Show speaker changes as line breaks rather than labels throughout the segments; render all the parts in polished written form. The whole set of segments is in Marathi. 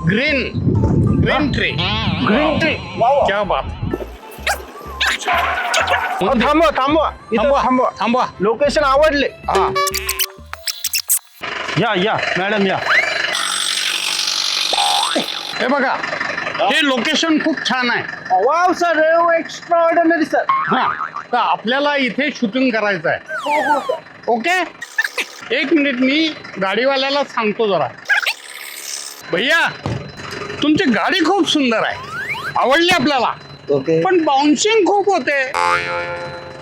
Green green tree.
Green tree.
क्या बात.
थांबवा थांबवा इथं थांबवा.
थांबवा.
लोकेशन आवडले.
हा.
या मॅडम या.
हे बघा, हे लोकेशन खूप छान आहे.
Wow sir, extra ordinary sir.
हा, तर आपल्याला इथे शूटिंग करायचं आहे. ओके, एक मिनिट, मी गाडीवाल्याला सांगतो जरा. भैया, तुमची गाडी खूप सुंदर आहे, आवडली आपल्याला.
ओके.
पण बाउन्सिंग खूप होते.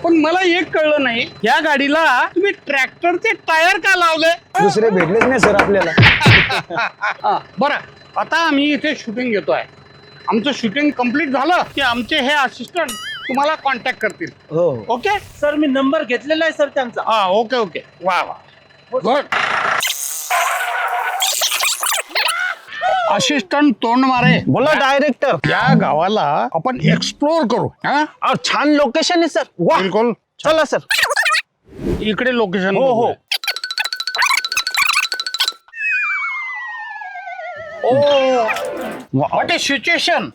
पण मला एक कळलं नाही, या गाडीला तुम्ही ट्रॅक्टरचे टायर का लावले?
दुसरे भेटलेच नाही सर आपल्याला.
हा, बरं, आता आम्ही इथे शूटिंग घेतोय. आमचं शूटिंग कम्प्लीट झालं की आमचे हे असिस्टंट तुम्हाला कॉन्टॅक्ट करतील.
हो
ओके.
सर, मी नंबर घेतलेला आहे सर त्यांचा.
हा, ओके ओके. वा वा, गुड. असिस्टंट तोंडमारे,
बोला डायरेक्टर.
या गावाला आपण एक्सप्लोर करू. हा,
और छान लोकेशन आहे सर. वा,
बिलकुल.
चला सर.
इकडे लोकेशन.
हो, हो.
What is situation?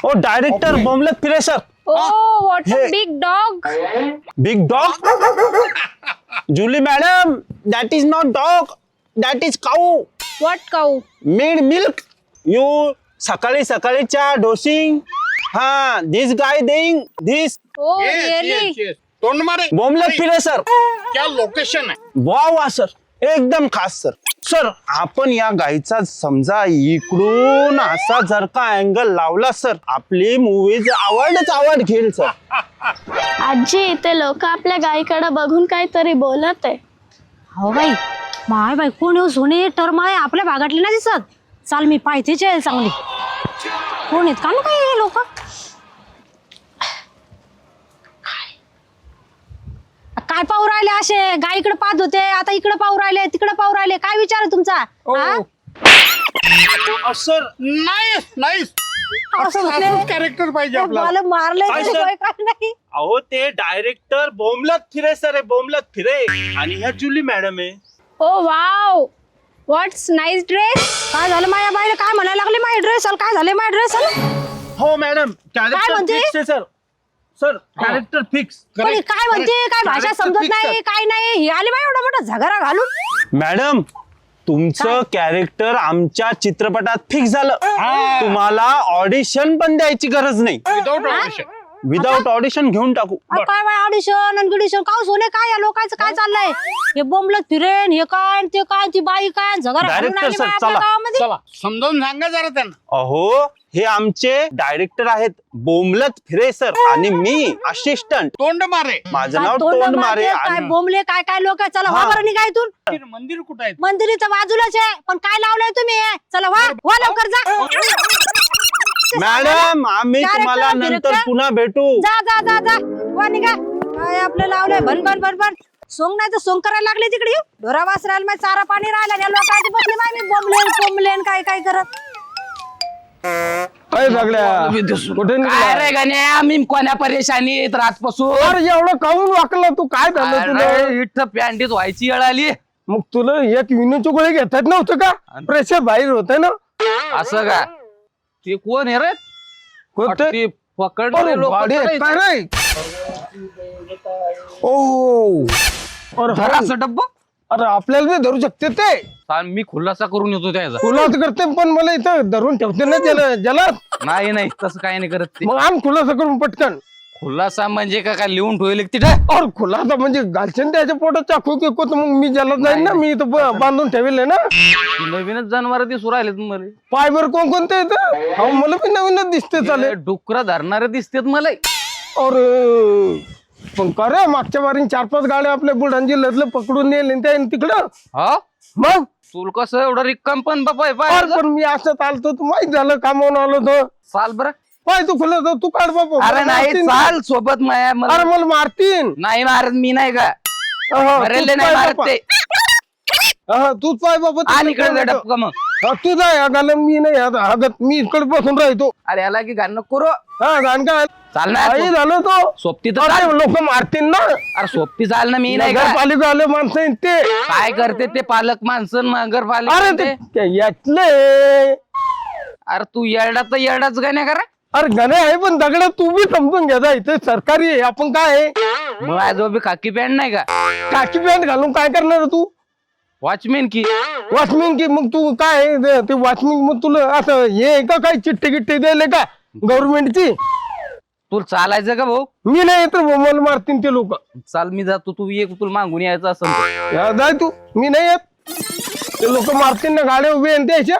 Oh director
Okay.
बोमलत फिरे sir.
Oh, what a
Hey.
big dog.
Big dog. Julie madam, that is not dog, that is cow.
What cow?
Mid milk. You सकाळी सकाळी चहा डोसिंग. हा, this guy देईंग this.
Oh, really?
तोंडमारे,
बोमलत फिरे सर.
क्या लोकेशन आहे?
वा वा सर, एकदम खास सर. सर, आपण या गाईचा समजा इकडून असा जर का अँगल लावला सर, आपली मूवीज आवड घेईल सर.
आजी, ते लोक आपल्या गायीकडे बघून काहीतरी बोलत आहे.
हो बाई, माय बाई कोण येऊ सोने टरमाळे आपल्या भागातली नाही दिसत. चाल मी पाहिजेच आहे चांगली. कोण आहेत का ना काही लोक? काय पाहू राहिले असे? गायीकडे पाहत होते, आता इकडे पाहू राहिले, तिकडे पाहू राहिले. काय विचार आहे तुमचा? हा?
Sir,
nice nice.
असं म्हटले.
कॅरेक्टर पाहिजे आपल्याला.
मला मारलंय
काय
तरी
सर?
काय नाही.
अहो ते डायरेक्टर बोमलत फिरे सर आहे, बोमलत फिरे. आणि ह्या जुली मॅडम आहे.
Oh, wow. What's nice dress?
काय झालं माझ्या बाईला? काय म्हणायला लागले माझ्या ड्रेस? काय झाले माझ्या ड्रेस?
हो मॅडम,
काय
कॅरेक्टर
म्हणते?
फिक्स आहे सर. Sir, character fix.
काय म्हणते? काय भाषा
Character
समजत
fix
नाही, काय नाही. ही आली बाई एवढा मोठा झगारा घालून.
मॅडम, तुमचं कॅरेक्टर आमच्या चित्रपटात फिक्स झालं.
हा.
तुम्हाला ऑडिशन पण द्यायची गरज नाही.
Without audition.
विदाउट ऑडिशन घेऊन टाकू.
काय बाय ऑडिशन आणि का सोने? काय या लोकांचं काय चाललंय? हे बोंबलत फिरेन, हे काय आणि ते काय, ती बाई काय, झगारा घालून
Director
आली
sir,
बाई आपल्या
चला.
गावामध्ये.
चला, समजावून सांगा जरा त्यांना.
अहो, हे आमचे डायरेक्टर आहेत बोमलत फिरे सर, आणि मी असिस्टंट.
तोंडमारे.
माझं
काय
नाव
तोंड
तोंड मारे.
मारते, काय बोंबले, काय काय लोक. चला
हा.
वा बरं निघा इथून.
मंदिर कुठं आहे?
मंदिर इथं बाजूलाच आहे, पण काय लावलंय तुम्ही? चला वा लवकर जा.
मॅडम, आम्ही
Director,
तुम्हाला नंतर
director.
पुन्हा भेटू.
जा जा जा जा वा निघा. काय आपलं लावलंय भनभन भनभन. सोंग नाही तर सोंग करायला लागले तिकडे. ढोरा वास राहिला, माझ्या चारा पाणी राहिला. या लोकांची बसली माय मी बोंबलेन काय काय करत.
काय सगळ्या कुठे
काय
निघाला?
रे गण्या, मी कोण्या परेशानीत रातपासून
अरे एवढं काऊन वाकला तू? काय झालं तुला?
अरे, इथं पॅन्टीत व्हायची वेळ आली.
मग तुला एक विनोची गोळी घेतात नव्हतं का? प्रेशर बाहेर होत ना.
असं का? ते कोण आहे रे?
कोणतं?
ते पकड
अरे गाडी आहे, काय रे? ओ, अरे हा.
असं डब्बा.
अरे आपल्याला बी धरू शकते ते.
चाल, मी खुलासा करून येतो त्याचा.
खुलासा करते, पण मला इथं धरून ठेवते ना त्याला.
नाही नाही, तसं काय नाही करत ते.
मग आम खुलासा करून पटकन.
खुलासा म्हणजे काय लिहून ठेवले तिथं?
और खुलासा म्हणजे घालशील त्याच्या पोटात चाकू किकू, तर मग मी ज्याला जाईन ना, मी इथं बांधून ठेवले ना.
नवीनच जनावर दिसू राहिले तुम्हाला.
पायवर कोणते येतं? अहो, मला बी नवीनच दिसते चालेल.
डुकरा धरणारे दिसतेत मला.
और पण का रे, मागच्या वारी 4-5 गाड्या आपल्या बुलढाणा जिल्ह्यातलं पकडून नेले त्या तिकडं.
हा,
मग
तुला कसं एवढं रिक्कम पण बापाय
अरे
पाय
पण मी असं आलतो, तू माहित झालं कामावून आलो तो.
चाल बरं.
पाय तू खुलं तू काढ बाबा.
अरे नाही,
मारतीन.
चाल सोबत माया
अरे
मला.
मला मारतीन.
नाही मारत मी, नाही का?
अहो,
मरेले
तूच
नाही
पाय
मारत
बाबा.
ते.
अहो, तूच पाय बाबा.
आणि इकडे डबका मग.
तू जाय आगाला, मी नाही आगत, मी इकडे बसून राहतो.
अरे याला की घाण नको करू.
हा गाण काय
चाल ना
काही झालं तो.
सोबती तर चाल.
लोक मारतील ना.
अरे सोबती चाल ना, मी नाही का?
नगरपालिका आले माणसं आहेत ते.
काय करते ते पालक माणसं
अरे
नगरपालिका
ते यातले
अरे तू येडा तर येडाच गाण्या करा.
अरे गणे आहे पण दगड तू बी समजून घ्यायचा इथे सरकारी आहे आपण काय आहे
मग आजोबा बी खाकी पॅन्ट नाही का?
काकी पॅन्ट घालून काय करणार तू
वॉचमॅन की.
वॉचमॅन की मग तू काय आहे ते वॉचमॅन मग तुला असं हे आहे का काय चिठ्ठी गिट्टी द्यायला का गव्हर्नमेंटची
तुला चालायचं का भाऊ?
मी नाही येत मला मारतीन ते लोक
चाल मी जातो तू एक तुला मागून यायचं असं.
जाय तू मी नाही येत ते लोक मारतीन ना गाड्या उभे आणि त्याच्या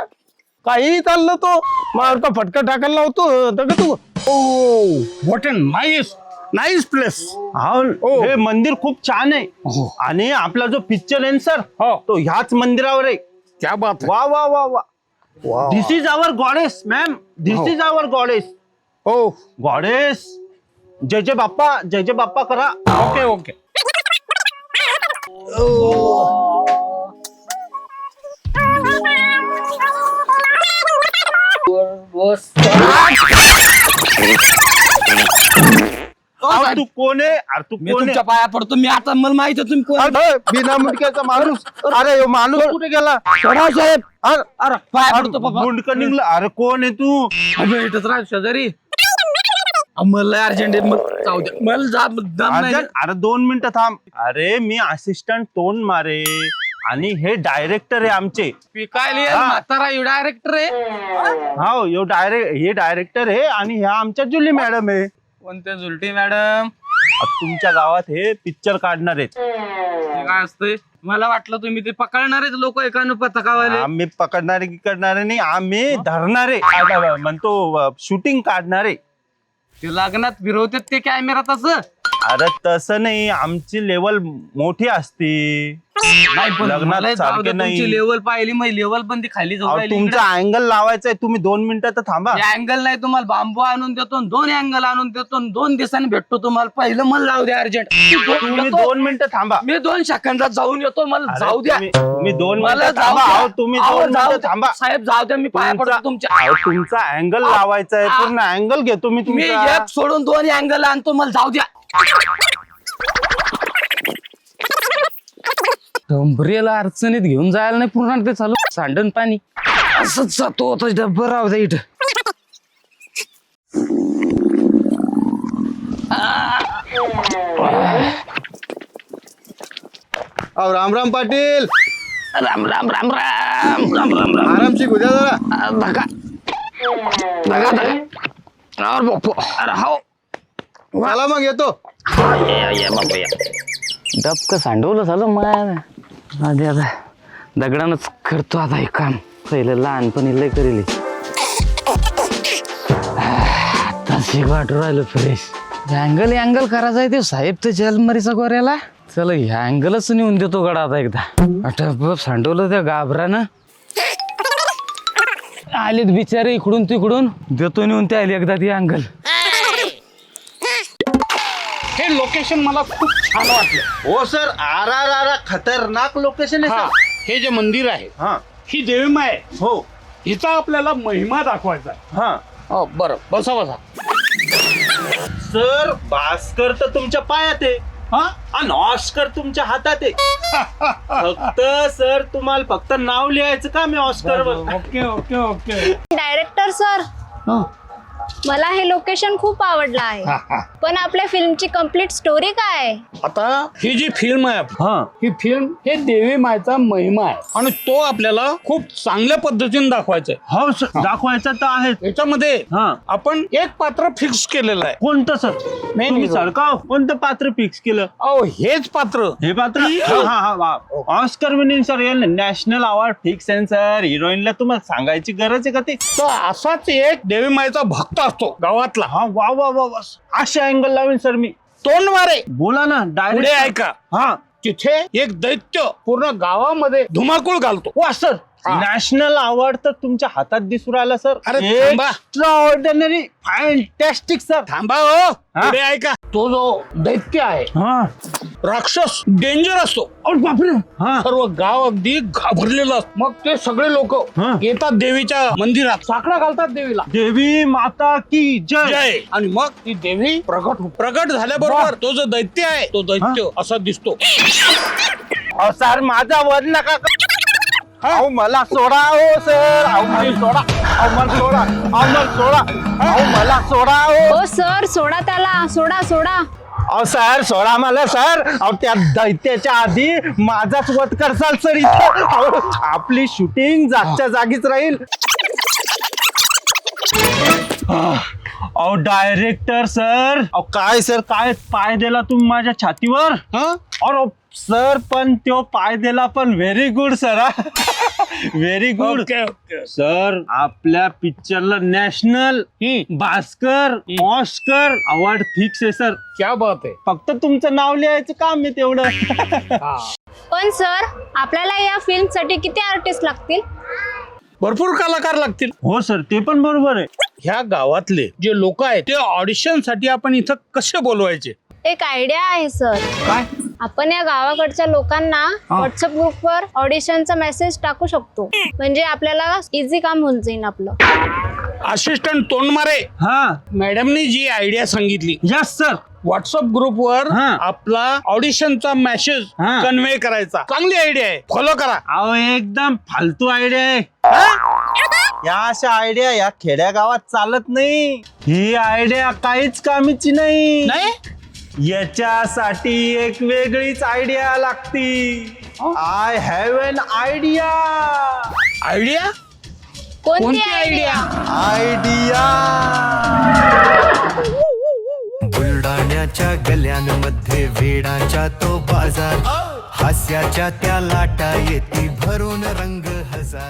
काही चाललं तो मारता फटका टाकायला लावतो तर तू
व्हॉट अ नाईस प्लेस.
हे मंदिर खूप छान आहे आणि आपला जो पिक्चर आहे सर
हो.
तो ह्याच मंदिरावर आहे.
क्या बात है.
वा वा वा वा this is our goddess ma'am this is our goddess.
हो
गॉडेस जय जय बाप्पा करा.
Okay okay.
अरे तू कोण आहे अरे तू
मी
कोण आहे
तुमच्या पाया पडतो. मी आता मला माहिती आहे तुम्ही कोण.
अरे, बिना मुंडक्याचा माणूस अरे ह्यो माणूस कुठे गेला
साहेब
अरे पाया पडतो बाबा.
मुंडक निघलं. अरे कोण आहे तू
अबे, इथंच राह शेजारी. मला अर्जंट आहे, मग जाऊ दे. मला दम नाही.
अर्जन, अरे 2 मिनिटं थांब. अरे मी असिस्टंट तोंड मारे आणि हे डायरेक्टर आहे आमचे.
काय लिहिलं
हा.
म्हातारा डायरेक्टर आहे.
हो हे डायरेक्टर आहे आणि ह्या आमच्या जुली मॅडम आहे.
कोणत्या जुलटी मॅडम?
तुमच्या गावात हे पिक्चर काढणार आहेत.
ते काय असतंय? मला वाटलं तुम्ही ते पकडणारेच लोक एकानं पथकावाले.
आम्ही पकडणारे की करणारे नाही आम्ही धरणारे म्हणतो शूटिंग काढणारे.
ते लग्नात फिरवतात ते कॅमेरा तसं.
अरे तसं नाही आमची लेवल मोठी असते.
नाही पण
लग्नात
मला जाऊ
सारखे
दे,
नाही.
तुमची लेवल पाहिली मग लेवल पण ती खाली जाऊ
अहो,
राहिली
तुमचा अँगल लावायचा आहे. तुम्ही 2 मिनिटं तर थांबा.
अँगल नाही तुम्हाला बांबू आणून देतो 2 अँगल आणून देतो 2 दिवसांनी भेटतो तुम्हाला. पहिलं मला जाऊ द्या अर्जंट.
तुम्ही 2 मिनिटं थांबा.
मी 2 सेकंदात जाऊन येतो. मला
अरे,
जाऊ द्या.
तुम्ही 2
मला
मिनिटं
जाऊ
थांबा.
द्या.
अहो, तुम्ही
अहो,
2
जाऊ
मिनिटं
द्या.
थांबा.
साहेब जाऊ द्या. मी पाया पडतो तुमच्या.
अहो, तुमचा अँगल लावायचा आहे. पूर्ण अँगल घेतो मी
मी
तुमचा.
एक सोडून 2 अँगल आणतो. मला जाऊ द्या. डंबरेला अडचणीत घेऊन जायला नाही पूर्ण ते चालू सांडण पाणी असंच जातो आता डब्बा राहू द्या इथं.
अहो राम राम पाटील
राम राम राम राम राम राम राम.
आरामशी उद्या जरा
धका धका धका. अरे बापू. अरे हो
चला मग येतो.
डबक सांडवलं झालं माया. आधी आता दगडानच करतो आता हे काम. पहिलं लहानपणी लय करेल. तशी वाटू राहिलं फ्रेश. अँगल करायचा आहे ते साहेब तर जलमरीचा गोऱ्याला. चला ह्या अँगलच नेऊन देतो गडा आता एकदा. आता सांडवलं त्या गाभरानं. आलेत बिचारे इकडून तिकडून. देतो नेऊन ते आले एकदा ती अँगल.
हे लोकेशन मला खूप छान वाटलं.
हो सर आरा खतरनाक लोकेशन आहे
हा,
सर.
हे जे मंदिर आहे
हा
ही देवीमाय आहे.
हो
हिचा आपल्याला महिमा दाखवायचा आहे.
हा
हो बरं बसा बसा.
सर भास्कर तर तुमच्या पायात आहे
हा
आणि ऑस्कर तुमच्या हातात आहे. फक्त सर तुम्हाला फक्त नाव लिहायचं का मी ऑस्कर वर.
Okay okay okay.
Director sir मला हे लोकेशन खूप आवडलं आहे पण आपल्या फिल्मची कम्प्लीट स्टोरी काय आहे?
आता ही जी फिल्म आहे
हा
ही फिल्म हे देवी मायचा महिमा आहे आणि तो आपल्याला खूप चांगल्या पद्धतीने दाखवायचा आहे.
हो सर दाखवायचं तर आहे.
याच्यामध्ये
हा
आपण एक पात्र फिक्स केलेलं आहे.
कोणतं सर तुम्ही सरकार कोणतं पात्र फिक्स केलं.
अहो हेच पात्र.
हे पात्र ऑस्कर विनिंग सर याला नॅशनल अवॉर्ड फिक्स आहे सर. हिरोईनला तुम्हाला सांगायची गरज आहे का ते.
तर असाच एक देवी मायचा भक्त असतो गावातला.
हा वा वा वा वा असे अँगल लावेन सर मी.
तोंडवारे
बोला ना
पुढे
डायरेक्ट.
ऐका.
हा
तिथे एक दैत्य पूर्ण गावामध्ये धुमाकूळ घालतो.
वा सर
हा.
नॅशनल अवॉर्ड तर तुमच्या हातात दिसू राहिला सर.
अरे थांबा.
Extraordinary fantastic sir.
थांबा हो.
हा?
पुढे ऐका. तो जो दैत्य आहे
हा
राक्षस डेंजर असतो.
बापरे. हा
सर्व गाव अगदी घाबरलेलं असतं. मग ते सगळे लोक
हा.
येतात देवीच्या मंदिरात साकडा घालतात देवीला
देवी माता की जय.
जय आणि मग ती देवी प्रगट झाल्याबरोबर तो जो दैत्य आहे तो दैत्य असा दिसतो.
सर माझा वध नका अहो मला सोडा हो सर, अहो मला सोडा, अहो मला सोडा, अहो मला सोडा, अहो मला सोडा हो.
ओ सर सोडा त्याला, सोडा सोडा.
अहो सर सोडा मला सर, अहो त्या दैत्याच्या आधी माझाच वध करसाल सर इथं. अहो, आपली शूटिंग जागच्या जागीच राहील. अहो डायरेक्टर सर, अहो काय सर, काय पाय दिला तुम्ही माझ्या छातीवर? अरे सर पण तो पाय दिला पण very good sir, very good sir. आपल्या पिक्चरला national, Bhaskar, Oscar award fix आहे सर.
क्या बात आहे.
फक्त तुमचं नाव लिहायचं काम आहे तेवढं.
पण सर आपल्याला या फिल्म साठी किती आर्टिस्ट लागतील?
भरपूर कलाकार लागतील.
हो सर ते पण बरोबर आहे.
ह्या गावातले जे लोक आहेत ते ऑडिशन साठी आपण इथं कसे बोलवायचे?
एक आयडिया आहे सर.
काय?
आपण या गावाकडच्या लोकांना व्हॉट्सअप ग्रुपवर ऑडिशनचा मेसेज टाकू शकतो, म्हणजे आपल्याला इझी काम होऊन जाईल आपलं.
असिस्टंट तोंडमारे,
हा
मॅडमनी जी आयडिया सांगितली,
यस सर.
व्हॉट्सअप ग्रुपवर आपला ऑडिशनचा मेसेज कन्वे करायचा, चांगली आयडिया आहे, फॉलो करा.
अहो एकदम फालतू आयडिया आहे. या अशा आयडिया या खेड्या गावात चालत नाही. ही आयडिया काहीच कामीची नाही. याच्यासाठी एक वेगळीच आयडिया लागती. I have N idea.
Idea?
कोणती आयडिया?
आयडिया.
बुलढाण्याच्या गल्ल्यांमध्ये वेडाच्या तो बाजार, हास्याच्या त्या लाटा येती भरून रंग हजार.